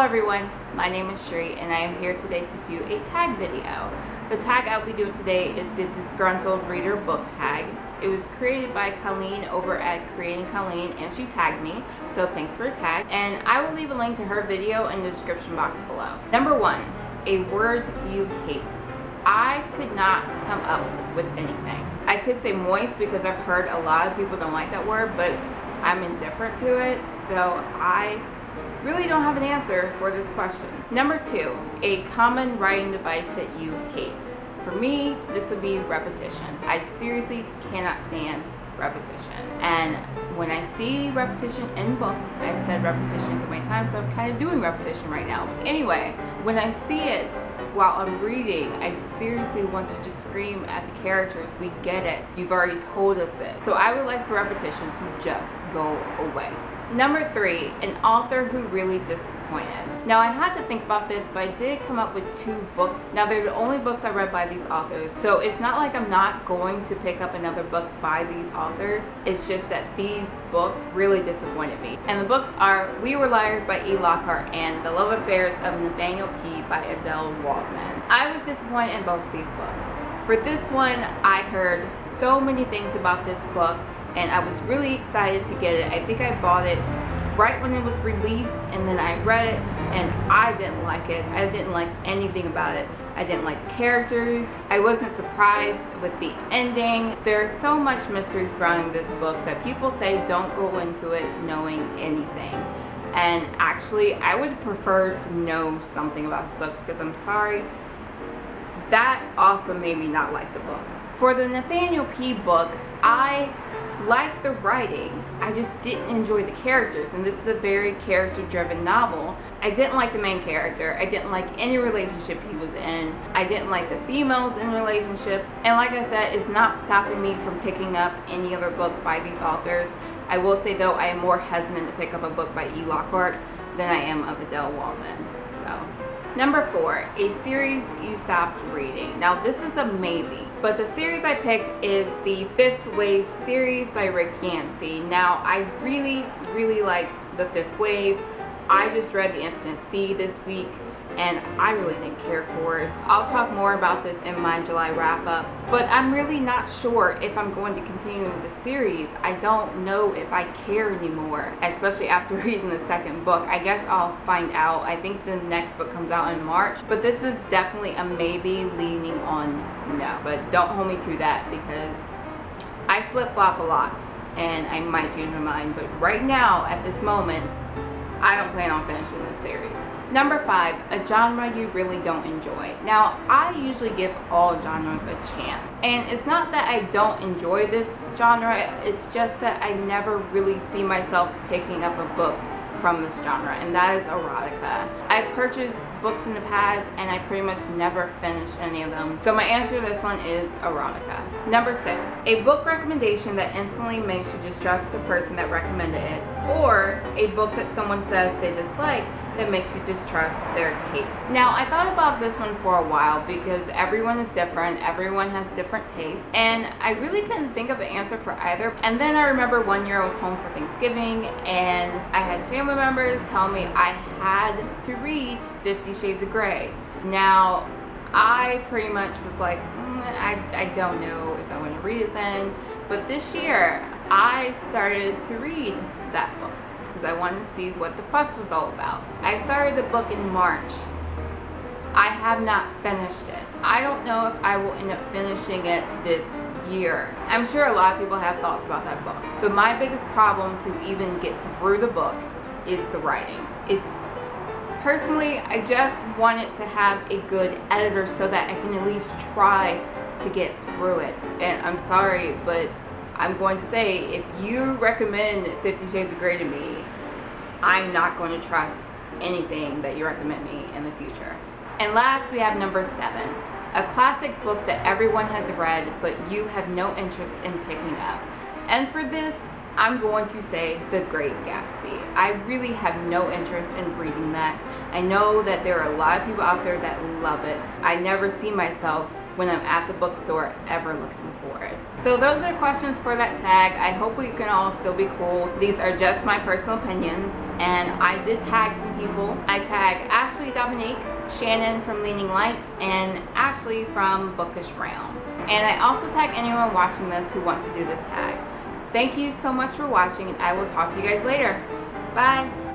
Hello everyone, my name is Shree and I am here today to do a tag video. The tag I'll be doing today is the Disgruntled Reader Book Tag. It was created by Colleen over at CreatingColleen and she tagged me, so thanks for the tag. And I will leave a link to her video in the description box below. Number 1, a word you hate. I could not come up with anything. I could say moist because I've heard a lot of people don't like that word, but I'm indifferent to it, so I really don't have an answer for this question. Number 2, a common writing device that you hate. For me, this would be repetition. I seriously cannot stand repetition. And when I see repetition in books, I've said repetition so many times, so I'm kind of doing repetition right now. Anyway, when I see it while I'm reading, I seriously want to just scream at the characters, we get it. You've already told us this. So I would like for repetition to just go away. Number 3, an author who really disappointed. Now I had to think about this, but I did come up with 2 books. Now they're the only books I read by these authors, so it's not like I'm not going to pick up another book by these authors. It's just that these books really disappointed me. And the books are We Were Liars by E. Lockhart and The Love Affairs of Nathaniel P. by Adele Waldman. I was disappointed in both of these books. For this one, I heard so many things about this book and I was really excited to get it. I think I bought it right when it was released and then I read it and I didn't like it. I didn't like anything about it. I didn't like the characters. I wasn't surprised with the ending. There's so much mystery surrounding this book that people say don't go into it knowing anything. And actually, I would prefer to know something about this book because I'm sorry, that also made me not like the book. For the Nathaniel P. book, I liked the writing, I just didn't enjoy the characters, and this is a very character-driven novel. I didn't like the main character, I didn't like any relationship he was in, I didn't like the females in the relationship, and like I said, it's not stopping me from picking up any other book by these authors. I will say though, I am more hesitant to pick up a book by E. Lockhart than I am of Adele Waldman. So. Number 4, a series you stopped reading. Now this is a maybe, but the series I picked is the Fifth Wave series by Rick Yancey. Now I really liked the Fifth Wave. I just read The Infinite Sea this week and I really didn't care for it. I'll talk more about this in my July wrap up, but I'm really not sure if I'm going to continue with the series. I don't know if I care anymore, especially after reading the second book. I guess I'll find out. I think the next book comes out in March, but this is definitely a maybe leaning on no, but don't hold me to that because I flip-flop a lot and I might change my mind, but right now at this moment I don't plan on finishing this series. Number 5, a genre you really don't enjoy. Now, I usually give all genres a chance. And it's not that I don't enjoy this genre, it's just that I never really see myself picking up a book from this genre, and that is erotica. I purchased books in the past and I pretty much never finished any of them. So my answer to this one is erotica. Number 6, a book recommendation that instantly makes you distrust the person that recommended it, or a book that someone says they dislike that makes you distrust their taste. Now I thought about this one for a while because everyone is different, everyone has different tastes, and I really couldn't think of an answer for either. And then I remember one year I was home for Thanksgiving and I had family members tell me I had to read 50 Shades of Grey. Now I pretty much was like, I don't know if I want to read it then, but this year I started to read that book because I wanted to see what the fuss was all about. I started the book in March. I have not finished it. I don't know if I will end up finishing it this year. I'm sure a lot of people have thoughts about that book, but my biggest problem to even get through the book is the writing. Personally, I just want it to have a good editor so that I can at least try to get through it. And I'm sorry, but I'm going to say, if you recommend 50 Shades of Grey to me, I'm not going to trust anything that you recommend me in the future. And last, we have number 7, a classic book that everyone has read, but you have no interest in picking up. And for this, I'm going to say The Great Gatsby. I really have no interest in reading that. I know that there are a lot of people out there that love it. I never see myself when I'm at the bookstore ever looking for it. So those are questions for that tag. I hope we can all still be cool. These are just my personal opinions, and I did tag some people. I tag Ashley, Dominique, Shannon from Leaning Lights, and Ashley from Bookish Realm. And I also tag anyone watching this who wants to do this tag. Thank you so much for watching, and I will talk to you guys later. Bye.